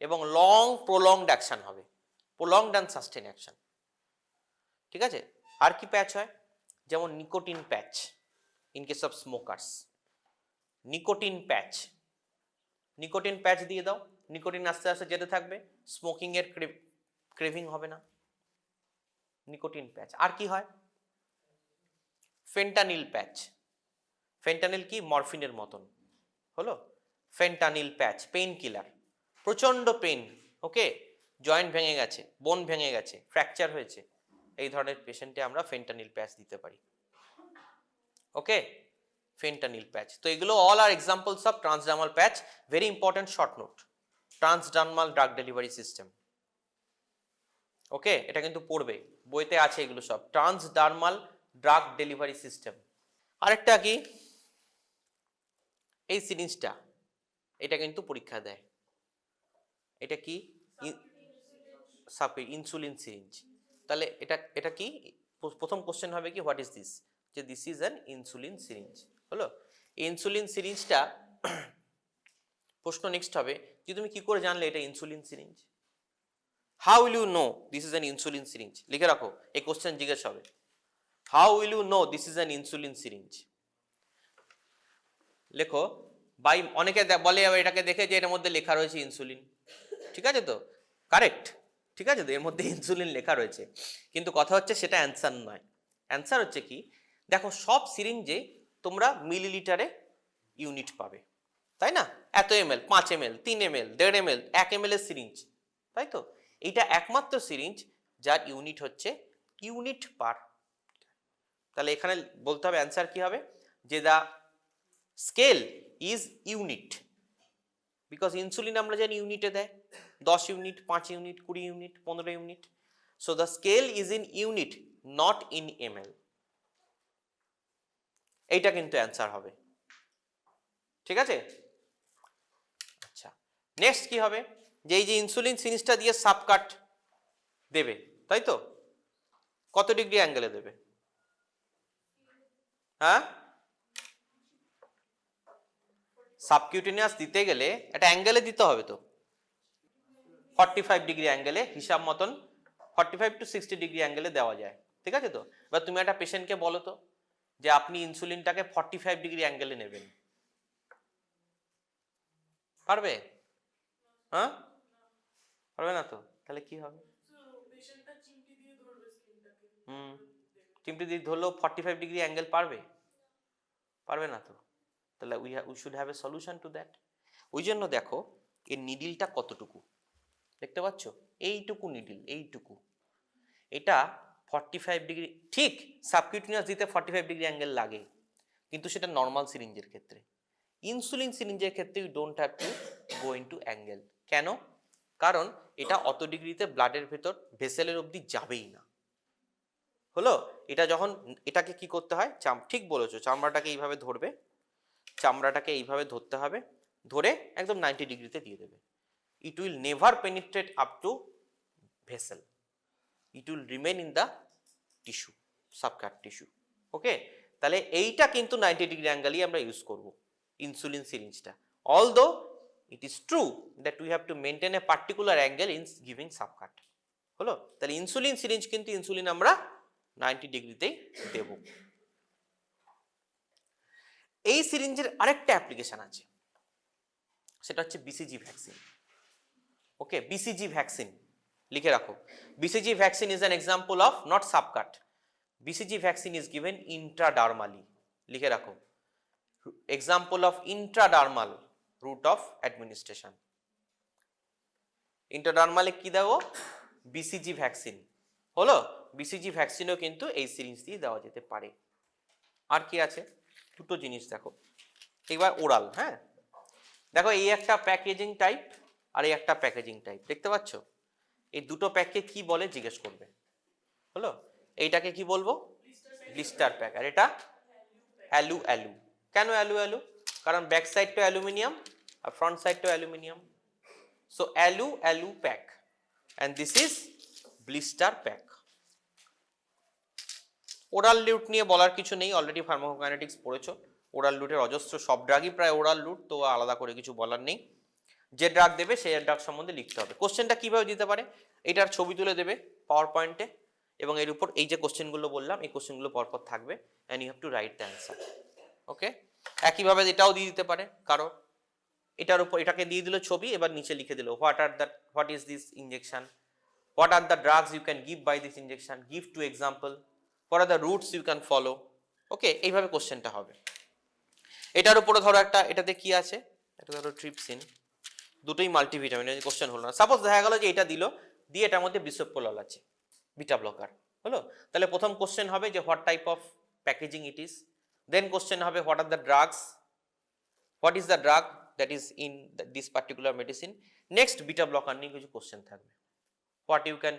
এবং লং প্রলংড অ্যাকশন হবে, প্রলংড অ্যান্ড সাস্টেন অ্যাকশন। ঠিক আছে, আর কি প্যাচ হয়? যেমন nicotine patch in case of smokers. Nicotine patch, nicotine patch দিয়ে দাও, নিকোটিন আস্তে আস্তে যেতে থাকবে, স্মোকিং এর ক্রেভিং হবে না। নিকোটিন প্যাচ। আর কি হয়? ফেন্টানিল প্যাচ। ফেন্টানিল কি? মরফিনের মতন, হলো, ফেন্টানিল প্যাচ পেইন কিলার, প্রচন্ড পেইন, ওকে, জয়েন্ট ভেঙে গেছে, বোন ভেঙে গেছে, ফ্র্যাকচার হয়েছে, এই ধরনের পেশেন্টে আমরা ফেন্টানিল প্যাচ দিতে পারি। Okay, fentanyl patch. তো এগুলো all are examples of transdermal patch. Very important short note, transdermal drug delivery system. Okay, এটা কিন্তু পড়বে, বইতে আছে এগুলো সব, ট্রান্সডার্মাল ড্রাগ ডেলিভারি সিস্টেম। আরেকটা কি, এই সিরিঞ্জটা, এটা কিন্তু পরীক্ষা দেয়। এটা কি? Insulin syringe. তাহলে এটা এটা কি? প্রথম কোশ্চেন হবে কি, হোয়াট ইজ দিস, যে this is an insulin syringe. হলো, ইনসুলিন সিরিঞ্জটা প্রশ্ন নেক্সট হবে যে তুমি কি করে জানলে এটা insulin syringe? How will you know this is an insulin syringe? লিখে রাখো, এই কোশ্চেন জিজ্ঞেস হবে, how will you know this is an insulin syringe? লেখো, বাই, অনেকে বলে এটাকে দেখে যে এর মধ্যে লেখা রয়েছে ইনসুলিন, ঠিক আছে তো, কারেক্ট, ঠিক আছে তো, এর মধ্যে ইনসুলিন লেখা রয়েছে, কিন্তু কথা হচ্ছে সেটা অ্যান্সার নয়। অ্যান্সার হচ্ছে কি, দেখো সব সিরিঞ্জে তোমরা মিলিলিটারে ইউনিট পাবে, তাই না? এত ml, 5 ml, 3 ml, 1.5 ml, 1 ml এর সিরিঞ্জ, তাই তো? এইটা একমাত্র সিরিঞ্জ যার ইউনিট হচ্ছে ইউনিট পার। তাহলে এখানে বলতে হবে অ্যান্সার কি হবে, যে the scale is unit, because insulin আমরা জানি ইউনিটে দেয়, 10 unit, 5 unit, 20 unit, 15 unit. So the scale is in unit, not in ml। এইটা কিন্তু অ্যান্সার হবে, ঠিক আছে? আচ্ছা, নেক্সট কি হবে, যে এই যে ইনসুলিন সিরিঞ্জটা দিয়ে সাবকাট দেবে, তাই তো? কত ডিগ্রি অ্যাঙ্গেলে দেবে? হ্যাঁ, সাবকিউটেনিয়াস দিতে গেলে একটা অ্যাঙ্গেলে দিতে হবে তো, 45 ডিগ্রি অ্যাঙ্গেলে, হিসাব মতন 45 to 60 ডিগ্রি অ্যাঙ্গেলে দেওয়া যায়, ঠিক আছে তো? এবার তুমি একটা পেশেন্টকে বলো তো যে আপনি ইনসুলিনটাকে 45 ডিগ্রি অ্যাঙ্গেলে নেবেন, পারবে? হ্যাঁ, পারবে না তো, তাহলে কি হবে? চিমটি দিয়ে ধরলেও 45 ডিগ্রি অ্যাঙ্গেল পারবে? পারবে না তো। তাহলে we should have a solution to that. ওই জন্য দেখো এর নিডিলটা কতটুকু দেখতে পাচ্ছ, এইটুকু নিডিল, এইটুকু, এটা 45 ডিগ্রি, ঠিক সাবকিউটেনিয়াস দিতে 45 ডিগ্রি অ্যাঙ্গেল লাগে, কিন্তু সেটা নর্মাল সিরিঞ্জের ক্ষেত্রে। ইনসুলিন সিরিঞ্জের ক্ষেত্রে you don't have to go into angle. কেন? কারণ এটা অত ডিগ্রিতে ব্লাডের ভেতর ভেসেলের অবধি যাবেই না। হলো, এটা যখন, এটাকে কি করতে হয়, ঠিক বলেছো, চামড়াটাকে এইভাবে ধরবে, চামড়াটাকে এইভাবে ধরতে হবে, ধরে একদম 90 ডিগ্রিতে দিয়ে দেবে। It will never penetrate up to vessel, it will remain in the tissue, subcut tissue. Okay, তাহলে এইটা কিন্তু 90 ডিগ্রি অ্যাঙ্গেলই আমরা ইউজ করব ইনসুলিন সিরিঞ্জটা, although it is true that we have to maintain a particular angle in giving subcut. হলো, তাহলে insulin syringe কিন্তু ইনসুলিন আমরা 90 ডিগ্রিতেই দেব। এই সিরিঞ্জের আরেকটা অ্যাপ্লিকেশন আছে, সেটা হচ্ছে BCG vaccine. Okay, BCG vaccine লিখে রাখো। BCG vaccine is an example of not subcut, BCG vaccine is given intradermally, লিখে রাখো, example of intradermal route of administration. ইন্ট্রাডার্মালে কি দেবো? BCG vaccine. হলো, বিসিজি ভ্যাকসিনও কিন্তু এই সিরিঞ্জ দিয়ে দেওয়া যেতে পারে। আর কি আছে, দুটো জিনিস দেখো, এবার ওরাল। হ্যাঁ, দেখো এই একটা প্যাকেজিং টাইপ আর এই একটা প্যাকেজিং টাইপ, দেখতে পাচ্ছ? এই দুটো প্যাককে কি বলে জিজ্ঞেস করবে। হলো, এইটাকে কি বলবো? ব্লিস্টার প্যাক, আর এটা অ্যালু অ্যালু। কেন অ্যালু অ্যালু? কারণ ব্যাক সাইডটা অ্যালুমিনিয়াম আর ফ্রন্ট সাইডটা aluminium, so alu alu pack, and this is blister pack. Oral route নিয়ে বলার কিছু নেই, অলরেডি ফার্মাকোকাইনেটিক্স পড়েছো। ওরাল লুটের অজস্র, সব ড্রাগই প্রায় ওরাল লুট, তো আলাদা করে কিছু বলার নেই। যে ড্রাগ দেবে সেই ড্রাগ সম্বন্ধে লিখতে হবে। কোশ্চেনটা কিভাবে দিতে পারে, এটার ছবি তুলে দেবে পাওয়ার পয়েন্টে, এবং এর উপর এই যে কোশ্চেনগুলো বললাম এই কোশ্চেনগুলো পরপর থাকবে, and you have to write the answer. Okay, একইভাবে এটাও দিয়ে দিতে পারে কারো, এটার উপর এটাকে দিয়ে দিল ছবি, এবার নিচে লিখে দিল what is this injection, what are the drugs you can give by this injection, give two example, what are the routes you can follow. Okay, এইভাবে কোশ্চেনটা হবে। এটার উপরে ধরো একটা, এটাতে কি আছে, এটা ধরো ট্রিপসিন, দুটোই মাল্টিভিটামিন, কোশ্চেন হলো না। সাপোজ দেখা গেল যে এটা দিল, দিয়ে এটার মধ্যে বিসোপ্রোলল আছে, বিটা ব্লকার। হলো, তাহলে প্রথম কোশ্চেন হবে যে what type of packaging it is, then question হবে what are the drugs, what is the drug that is in this particular medicine. Next beta blocker নিয়ে কিছু কোশ্চেন থাকবে, what you can,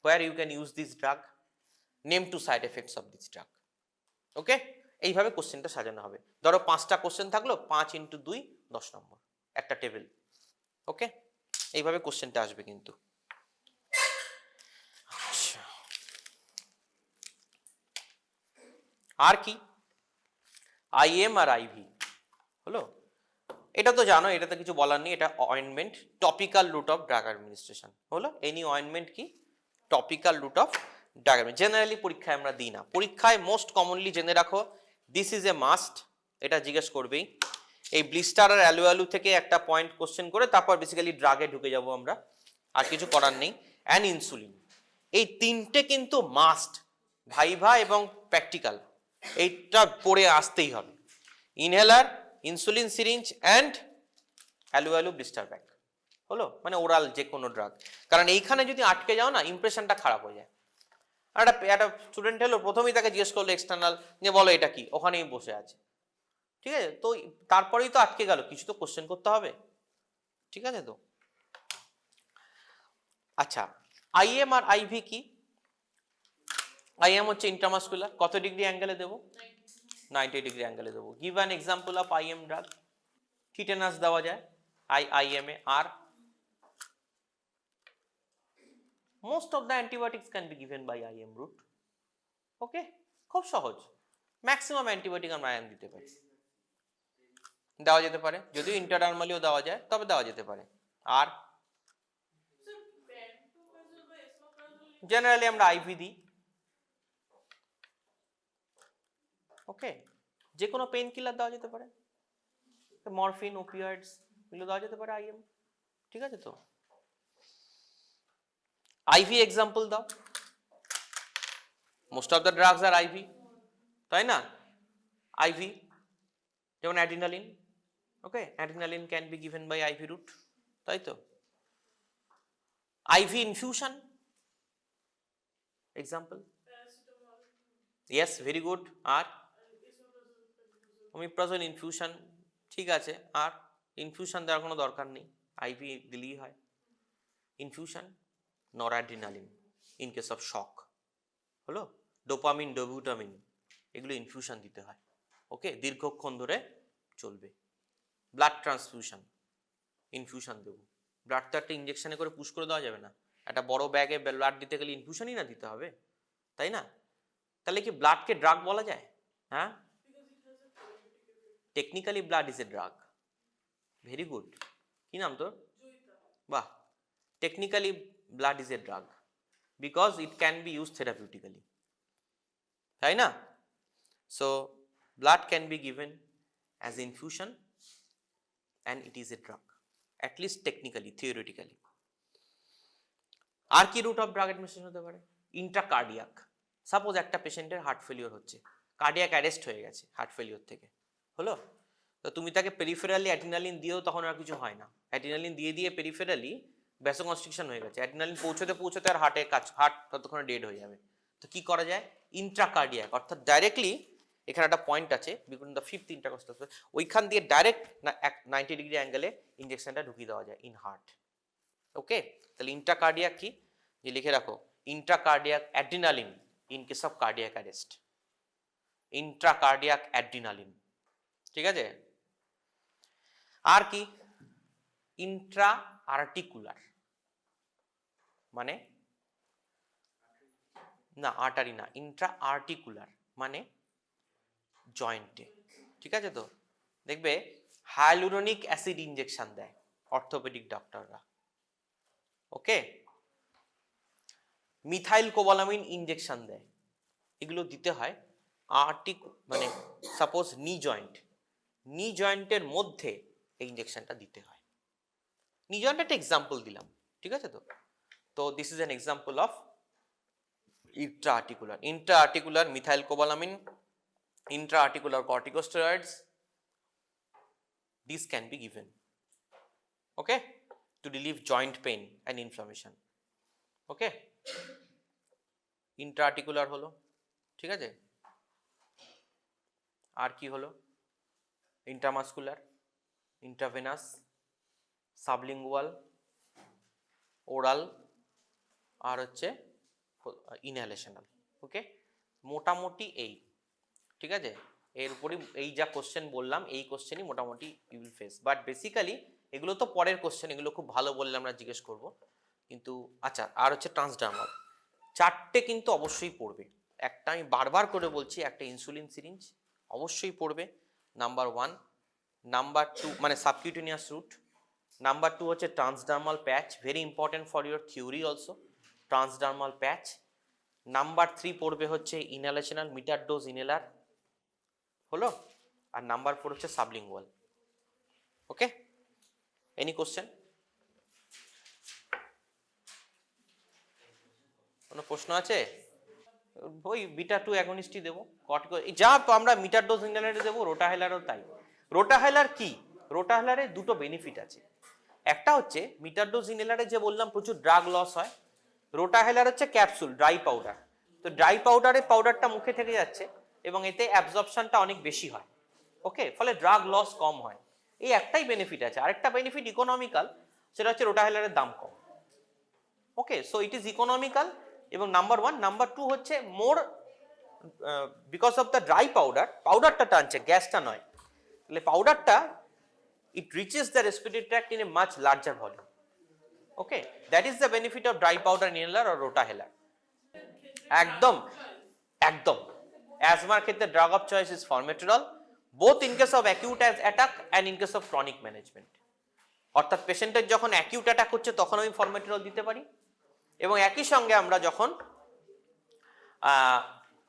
where you can use this drug, name two side effects of this drug. Okay, এইভাবে কোশ্চেনটা সাজানো হবে। ধরো 5টা question থাকলো, 5 × 2 10 নম্বর, একটা টেবিল। ওকে, এইভাবে কোশ্চেনটা আসবে কিন্তু। আচ্ছা, আর কি, আইএম আর আইভি। হলো, এটা তো জানো, এটাতে কিছু বলার নেই, এটা ointment, topical route of drug administration. হলো, এনি অয়েনমেন্ট কি, topical route of drug. Generally পরীক্ষায় আমরা দিই না, পরীক্ষায় মোস্ট কমনলি জেনে রাখো, দিস ইজ এ মাস্ট, এটা জিজ্ঞেস করবেই। এই ব্লিস্টার আর অ্যালু অ্যালু থেকে একটা পয়েন্ট কোশ্চেন করে তারপর বেসিক্যালি ড্রাগে ঢুকে যাব আমরা, আর কিছু করার নেই। অ্যান্ড ইনসুলিন, এই তিনটে কিন্তু মাস্ট, ভাইভা এবং প্র্যাকটিক্যাল, এইটা পড়ে আসতেই হবে। Inhaler, insulin syringe and alu alu blister pack. হলো, মানে ওরাল যে কোনো ড্রাগ, কারণ এইখানে যদি আটকে যাও না, ইমপ্রেশনটা খারাপ হয়ে যায়। আর একটা স্টুডেন্ট হলো, প্রথমেই তাকে জিজ্ঞেস করলো এক্সটার্নাল, যে বলো এটা কি, ওখানেই বসে আছে, ঠিক আছে, তো তারপরেই তো আটকে গেল, কিছু তো কোশ্চেন করতে হবে, ঠিক আছে তো। আচ্ছা, আইএম আর আইভি কি? আইএম হচ্ছে ইন্ট্রামাসকুলার, কত ডিগ্রি অ্যাঙ্গেলে দেবো? 90 ডিগ্রি অ্যাঙ্গেলে দেবো। Give an example of IM drug. Tetanus দেওয়া যায় আইএম এ। আর most of the antibiotics can be given by IM route. Okay, খুব সহজ, ম্যাক্সিমাম অ্যান্টিবায়োটিক আমরা আইএম দিতে পারি, দেওয়া যেতে পারে, যদিও ইন্টারডার্মালিও দেওয়া যায় তবে দেওয়া যেতে পারে। আর জেনারেলি আমরা আইভি দিই। ওকে, যে কোনো পেন কিলার দেওয়া যেতে পারে, মরফিন, ওপিয়েডস এগুলো দেওয়া যেতে পারে আইএম। ঠিক আছে, তো আইভি এক্সাম্পল দাও। Most of the drugs are IV, তাই না? আইভি যেমন adrenaline. Okay, adrenaline can be given by IV route, তাই তো? IV infusion example, yes, very good. আর ওমিপ্রাজল ইনফিউশন, ঠিক আছে। আর ইনফিউশন দেওয়ার কোনো দরকার নেই, আইভি দিলেই হয়। ইনফিউশন, নরঅ্যাড্রিনালিন ইন কেস অফ শক, হলো। ডোপামিন, ডোবিউটামিন এগুলো ইনফিউশন দিতে হয়। ওকে, দীর্ঘক্ষণ ধরে চলবে। ব্লাড ট্রান্সফিউশন, ইনফিউশন দেবো। ব্লাড তো একটা ইঞ্জেকশনে করে পুশ করে দেওয়া যাবে না, একটা বড় ব্যাগে ব্লাড দিতে গেলে ইনফিউশনই না দিতে হবে, তাই না? তাহলে কি ব্লাডকে ড্রাগ বলা যায়? হ্যাঁ, technically blood is a drug. Very good. কি নাম তোর? বাহ, technically blood is a drug because it can be use therapeutically, তাই না? So blood can be given as infusion and it is a drug, at least technically, theoretically. আর কি route of drug administration হতে পারে? Intracardiac. Suppose একটা পেশেন্টের heart failure হচ্ছে, cardiac arrest হয়ে গেছে হার্ট ফেলিওর থেকে, হলো। তো তুমি তাকে পেরিফেরালি অ্যাড্রিনালিন দিয়েও তখন আর কিছু হয় না, অ্যাড্রিনালিন দিয়ে দিয়ে পেরিফেরালি ভ্যাসোকনস্ট্রিকশন হয়ে গেছে, অ্যাড্রিনালিন পৌঁছতে পৌঁছতে আর হার্ট ততক্ষণে ডেড হয়ে যাবে। তো কি করা যায়? ইন্ট্রাকার্ডিয়াক, অর্থাৎ ডাইরেক্টলি এখানে একটা পয়েন্ট আছে বিটুইন দ্য ফিফথ ইন্টারকস্টাল, ওইখান দিয়ে ডাইরেক্ট 90 ডিগ্রি অ্যাঙ্গেলে ইঞ্জেকশনটা ঢুকিয়ে দেওয়া যায় ইন হার্ট। ওকে, তাহলে ইন্ট্রাকার্ডিয়াক কি, যে লিখে রাখো, intracardiac adrenaline in case of cardiac arrest, intracardiac adrenaline. ঠিক আছে। আর কি? ইন্ট্রা আর্টিকুলার, মানে না আর্টারি না, ইন্ট্রা আর্টিকুলার মানে জয়েন্টে। ঠিক আছে, তো দেখবে হায়ালুরোনিক অ্যাসিড ইনজেকশন দেয় অর্থোপেডিক ডক্টররা। ওকে, মিথাইল কোবালামিন ইনজেকশন দেয়, এগুলো দিতে হয় মানে সাপোজ নি জয়েন্টের মধ্যে এই ইনজেকশনটা দিতে হয়। নি জয়েন্ট একটা এক্সাম্পল দিলাম, ঠিক আছে, তো this is an example of intra-articular methyl cobalamin, intra-articular corticosteroids, these can be given, okay, to relieve joint pain and inflammation. Okay, intra-articular হলো, ঠিক আছে। আর কি হলো? intramuscular, intravenous, sublingual, oral, আর হচ্ছে ইনহেলেশনাল। ওকে, মোটামুটি এই, ঠিক আছে। এর উপরে এই যা কোশ্চেন বললাম, এই কোশ্চেনই মোটামুটি you will face, but basically এগুলো তো পরের কোশ্চেন, এগুলো খুব ভালো বললে আমরা জিজ্ঞেস করব। কিন্তু আচ্ছা, আর হচ্ছে ট্রান্সডার্মাল, চারটে কিন্তু অবশ্যই পড়বে। একটা আমি বারবার করে বলছি, একটা ইনসুলিন সিরিঞ্জ অবশ্যই পড়বে, নাম্বার 1। নাম্বার 2 মানে সাবকিউটেনিয়াস রুট। নাম্বার 2 হচ্ছে transdermal patch, very important for your theory also, transdermal patch. Number 3 পড়বে হচ্ছে ইনহেলেশনাল মিটার ডোজ ইনহেলার, হলো। আর নাম্বার 4 হচ্ছে সাবলিঙ্গুয়াল। ওকে, এনি কোশ্চেন? কোনো প্রশ্ন আছে? ওই বিটা 2 অ্যাগনিস্টই দেবো, কর্টিকো যা আমরা মিটার ডোজ ইনহেলারে দেবো, রোটাহেলারও তাই। রোটাহেলার কি? রোটাহেলারে দুটো বেনিফিট আছে। একটা হচ্ছে মিটার ডোজ ইনহেলারে যে বললাম প্রচুর ড্রাগ লস হয়, রোটাহেলার হচ্ছে ক্যাপসুল, ড্রাই পাউডার। তো ড্রাই পাউডারটা মুখে থেকে যাচ্ছে এবং এতে অ্যাবজর্পশনটা অনেক বেশি হয়। ওকে, ফলে ড্রাগ লস কম হয়, এই একটাই বেনিফিট আছে। আরেকটা বেনিফিট ইকোনমিক্যাল, সেটা হচ্ছে রোটাহেলারের দাম কম। Okay, so it is economical এবং নাম্বার 1। নাম্বার 2 হচ্ছে more because of the dry পাউডারটা টানছে, গ্যাসটা নয়। তাহলে পাউডারটা it reaches the respiratory tract in a much larger volume. Okay, that is the benefit of dry powder inhaler আর Rotahaler. একদম একদম অ্যাজমার ক্ষেত্রে drug of choice is formoterol, both in case of acute attack and in case of chronic management. অর্থাৎ পেশেন্টের যখন acute attack হচ্ছে তখন আমি ফরমেটরল দিতে পারি, এবং একই সঙ্গে আমরা যখন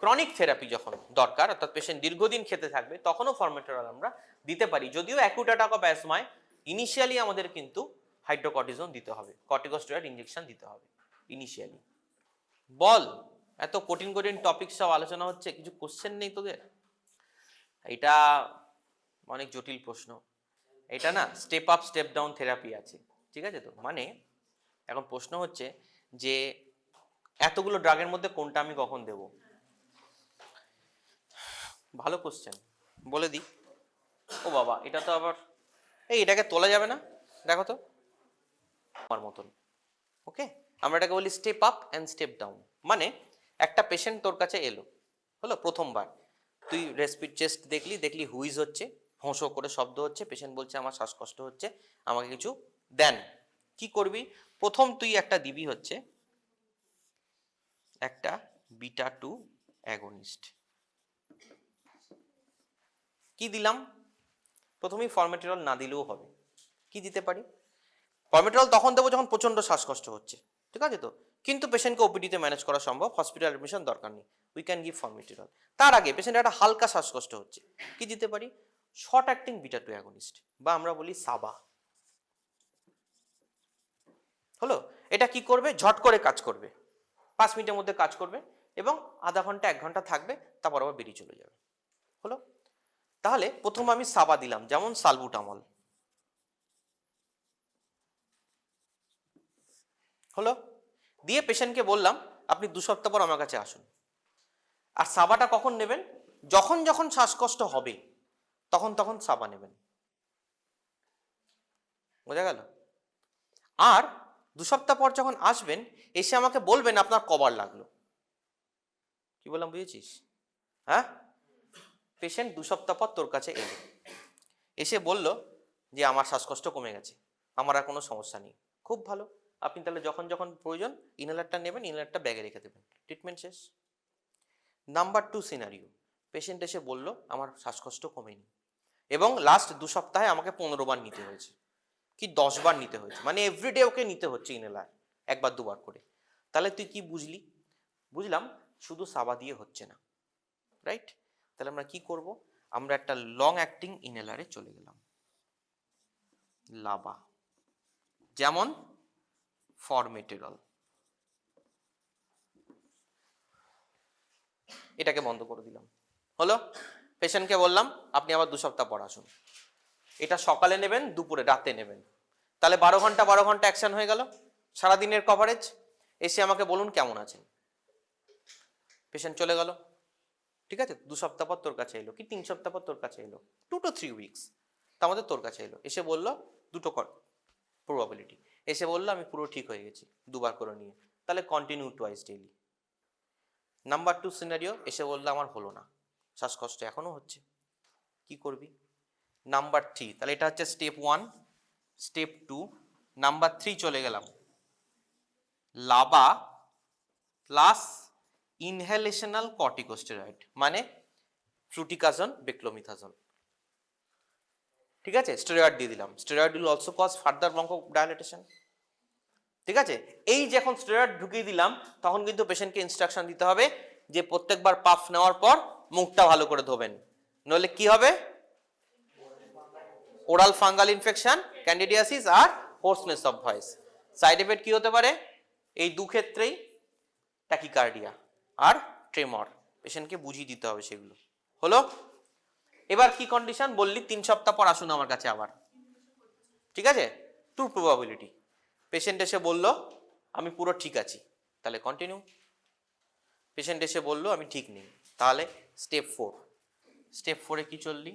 ক্রনিক থেরাপি যখন দরকার, অর্থাৎ পেশেন্ট দীর্ঘদিন খেতে থাকবে, তখনও ফরমেটরল আমরা দিতে পারি। যদিও অ্যাকিউট অ্যাটাক অফ অ্যাজমায় ইনিশিয়ালি আমাদের কিন্তু হাইড্রোকর্টিসন দিতে হবে, কর্টিকোস্টেরয়েড ইনজেকশন দিতে হবে ইনিশিয়ালি। বল, এত কঠিন কঠিন টপিক সব আলোচনা হচ্ছে, কিছু কোশ্চেন নেই তোদের? এটা অনেক জটিল প্রশ্ন। এটা না step up step down therapy আছে, ঠিক আছে? তো মানে এখন প্রশ্ন হচ্ছে যে এতগুলো ড্রাগের মধ্যে কোনটা আমি কখন দেব? ভালো কোশ্চেন, বলে দিই। ও বাবা, এটা তো আবার এটাকে তোলা যাবে না, দেখো তো আমার মতন। ওকে, আমরা এটাকে বলি step up and step down. মানে একটা পেশেন্ট তোর কাছে এলো, হলো প্রথমবার, তুই চেস্ট দেখলি হুইজ হচ্ছে, হোঁসো করে শব্দ হচ্ছে, পেশেন্ট বলছে আমার শ্বাসকষ্ট হচ্ছে, আমাকে কিছু দেন। কি করবি? প্রথম তুই একটা দিবি হচ্ছে একটা বিটা 2 অ্যাগনিস্ট। কি দিলাম? প্রথমেই ফরমেটরল না দিলেও হবে। কি দিতে পারি? ফরমেটরল তখন দেবো যখন প্রচন্ড শ্বাসকষ্ট হচ্ছে, ঠিক আছে? তো কিন্তু পেশেন্টকে ওপিডিতে ম্যানেজ করা সম্ভব, হসপিটাল অ্যাডমিশন দরকার নেই, উই ক্যান গিভ ফরমেটরল। তার আগে পেশেন্টের একটা হালকা শ্বাসকষ্ট হচ্ছে, কি দিতে পারি? শর্ট অ্যাক্টিং বিটা 2 অ্যাগনিস্ট, বা আমরা বলি সাবা। হলো, এটা কি করবে? ঝট করে কাজ করবে, 5 মিনিটের মধ্যে কাজ করবে, এবং আধা ঘন্টা 1 ঘন্টা থাকবে, তারপর আবার বেরিয়ে চলে যাবে। হলো, তাহলে প্রথম আমি সাবা দিলাম, যেমন সালবুটামল। হলো, দিয়ে পেশেন্টকে বললাম আপনি 2 সপ্তাহ পর আমার কাছে আসুন। আর সাবাটা কখন নেবেন? যখন যখন শ্বাসকষ্ট হবে তখন তখন সাবা নেবেন, বোঝা গেল? আর 2 সপ্তাহ পর যখন আসবেন, এসে আমাকে বলবেন আপনার কবার লাগলো। কি বললাম, বুঝেছিস? হ্যাঁ, পেশেন্ট 2 সপ্তাহ পর তোর কাছে এলো, এসে বলল যে আমার শ্বাসকষ্ট কমে গেছে, আমার আর কোনো সমস্যা নেই। খুব ভালো, আপনি তাহলে যখন যখন প্রয়োজন ইনহেলারটা নেবেন, ইনহেলারটা ব্যাগে রেখে দেবেন, ট্রিটমেন্ট শেষ। নাম্বার 2 সিনারিও, পেশেন্ট এসে বলল আমার শ্বাসকষ্ট কমেনি, এবং লাস্ট 2 সপ্তাহে আমাকে 15 বার নিতে হয়েছে, কি 10 বার নিতে হয়েছে, মানে এভরিডে ওকে নিতে হচ্ছে ইনহেলার, 1 বার 2 বার করে। তাহলে তুই কি বুঝলি? বুঝলাম শুধু সাবা দিয়ে হচ্ছে না, রাইট? তাহলে আমরা কি করব? আমরা একটা লং অ্যাক্টিং ইনহেলারে চলে গেলাম, লাবা, যেমন ফরমেটেরল। এটাকে বন্ধ করে দিলাম। হলো, পেশেন্টকে বললাম আপনি আবার 2 সপ্তাহ পর আসুন। এটা সকালে নেবেন, দুপুরে, রাতে নেবেন, তাহলে 12 ঘন্টা 12 ঘন্টা অ্যাকশন হয়ে গেল, সারাদিনের কভারেজ। এসে আমাকে বলুন কেমন আছেন, পেশেন্ট চলে গেল, ঠিক আছে? 2 সপ্তাহ পর তোর কাছে এলো, কি 3 সপ্তাহ পর তোর কাছে এলো, 2 to 3 উইকস, তার মধ্যে তোর কাছে এলো, এসে বললো দুটো প্রবাবিলিটি, এসে বললো আমি পুরো ঠিক হয়ে গেছি 2 বার করে নিয়ে, তাহলে continue twice daily. Number 2 scenario, এসে বললো আমার হলো না, শ্বাসকষ্ট এখনো হচ্ছে, কি করবি? নাম্বার 3, তাহলে এটা হচ্ছে স্টেপ 1, স্টেপ 2, নাম্বার 3 চলে গেলাম, লাবা প্লাস ইনহেলেশনাল কর্টিকোস্টেরয়েড, মানে ফ্লুটিকাজন, বেক্লোমিথাজন, ঠিক আছে? স্টেরয়েড দিয়ে দিলাম, steroid will also cause further bronchodilatation, ঠিক আছে? এই যখন স্টেরয়েড ঢুকিয়ে দিলাম, তখন কিন্তু পেশেন্টকে ইনস্ট্রাকশন দিতে হবে যে প্রত্যেকবার পাফ নেওয়ার পর মুখটা ভালো করে ধোবেন, নইলে কি হবে? ওরাল ফাঙ্গাল ইনফেকশন, ক্যান্ডিডিয়াসিস আর hoarseness of voice. Side effect কি হতে পারে? এই 2 ক্ষেত্রেই ট্যাকিকার্ডিয়া আর ট্রেমর, পেশেন্টকে বুঝিয়ে দিতে হবে সেগুলো। হলো, এবার কি কন্ডিশন বললি? 3 সপ্তাহ পর আসুন আমার কাছে আবার, ঠিক আছে? 2 প্রবাবিলিটি, পেশেন্ট এসে বলল আমি পুরো ঠিক আছি, তাহলে কন্টিনিউ। পেশেন্ট এসে বলল আমি ঠিক নেই, তাহলে স্টেপ 4। স্টেপ 4 এ কি চললি?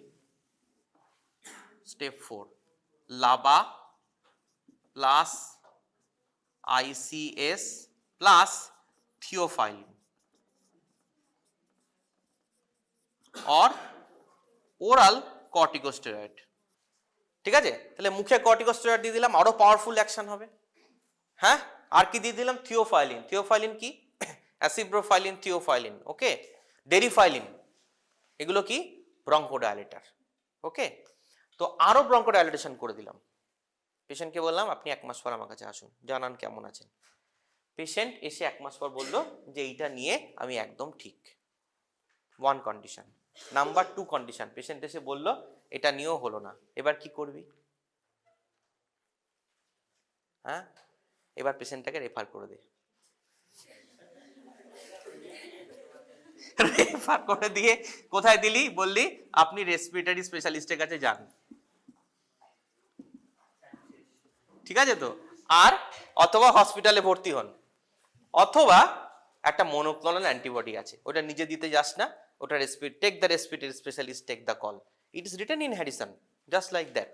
Step 4, LABA plus ICS plus theophylline or oral corticosteroid, ঠিক আছে? তাহলে মুখে কর্টিকোস্টেরয়েড দিয়ে দিলাম, আরো পাওয়ারফুল অ্যাকশন হবে। হ্যাঁ, আর কি দিয়ে দিলাম? থিওফাইলিন। থিওফাইলিন কি? অ্যাসিপ্রোফাইলিন, থিওফাইলিন, ওকে। ডেরিফাইলিন, এগুলো কি? ব্রঙ্কোডাইলেটর, ওকে। তো আরো ব্রঙ্কোডাইলেটেশন করে দিলাম। পেশেন্টকে বললাম আপনি 1 মাস পর আমার কাছে আসুন, জানান কেমন আছেন। পেশেন্ট এসে 1 মাস পর বলল যে এইটা নিয়ে আমি একদম ঠিক। 1 কন্ডিশন। নাম্বার 2 কন্ডিশন, পেশেন্ট এসে বলল এটা নিয়েও হলো না, এবার কি করবি? হ্যাঁ, এবার পেশেন্টটাকে রেফার করে দে। রেফার করে দিয়ে কোথায় দিলি? বললি আপনি রেসপিরেটরি স্পেশালিস্টের কাছে যান, ঠিক আছে তো? আর অথবা হসপিটালে ভর্তি হন, অথবা একটা মনোক্লোনাল অ্যান্টিবডি আছে, ওটা নিজে দিতে যাস না, ওটা take the respiratory specialist take the call. It is written in Harrison, just like that.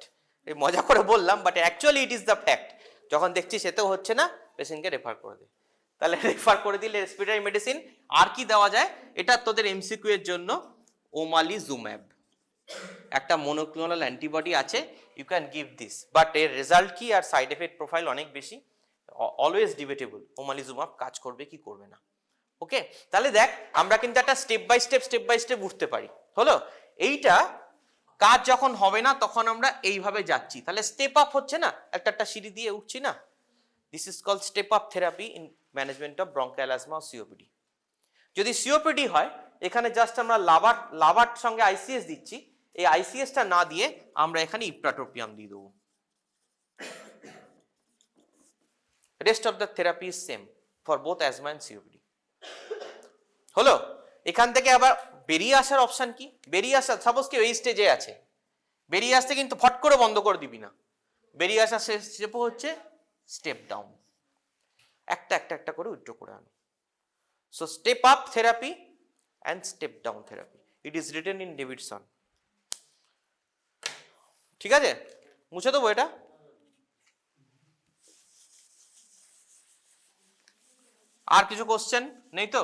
এই মজা করে বললাম, but actually it is the fact. যখন দেখছিস এতেও হচ্ছে না, পেশেন্টকে রেফার করে দে। তাহলে রেফার করে দিলে রেসপিরেটরি মেডিসিন। আর কি দেওয়া যায়? এটা তোদের এমসিকিউ এর জন্য ওমালিজুম্যাব, একটা মনোক্লোনাল অ্যান্টিবডি আছে, you can give this, but এর রেজাল্ট কি আর সাইড এফেক্ট প্রোফাইল অনেক বেশি, অলওয়েজ ডিবেটেবল ওমালিজুম্যাব কাজ করবে কি করবে না, ওকে। তাহলে দেখ, আমরা কিন্তু একটা স্টেপ বাই স্টেপ উঠতে পারি, হলো। এইটা কাজ যখন হবে না তখন আমরা এইভাবে যাচ্ছি, তাহলে স্টেপ আপ হচ্ছে না, একটা একটা সিঁড়ি দিয়ে উঠছি না। This is called step up therapy in management of bronchial asthma ও সিওপিডি। যদি সিওপিডি হয়, এখানে জাস্ট আমরা লাভার সঙ্গে আইসিএস দিচ্ছি, এই আইসিএসটা না দিয়ে আমরা এখানে ইপ্রাটোপিয়াম দিয়ে দেবো। Rest of the therapy is same for both asthma and COPD, হলো। এখান থেকে আবার বেরিয়ে আসার অপশন কি? বেরিয়ে আসা, সাপোজ কেউ এই স্টেজে আছে, বেরিয়ে আসতে কিন্তু ফট করে বন্ধ করে দিবি না। বেরিয়ে আসার স্টেপ হচ্ছে স্টেপ ডাউন, একটা একটা একটা করে উইথড্র করে আনো। So step up therapy and step down therapy, it is written in Davidson, ঠিক আছে? মুছে দেবো এটা। আর কিছু কোশ্চেন নেই তো?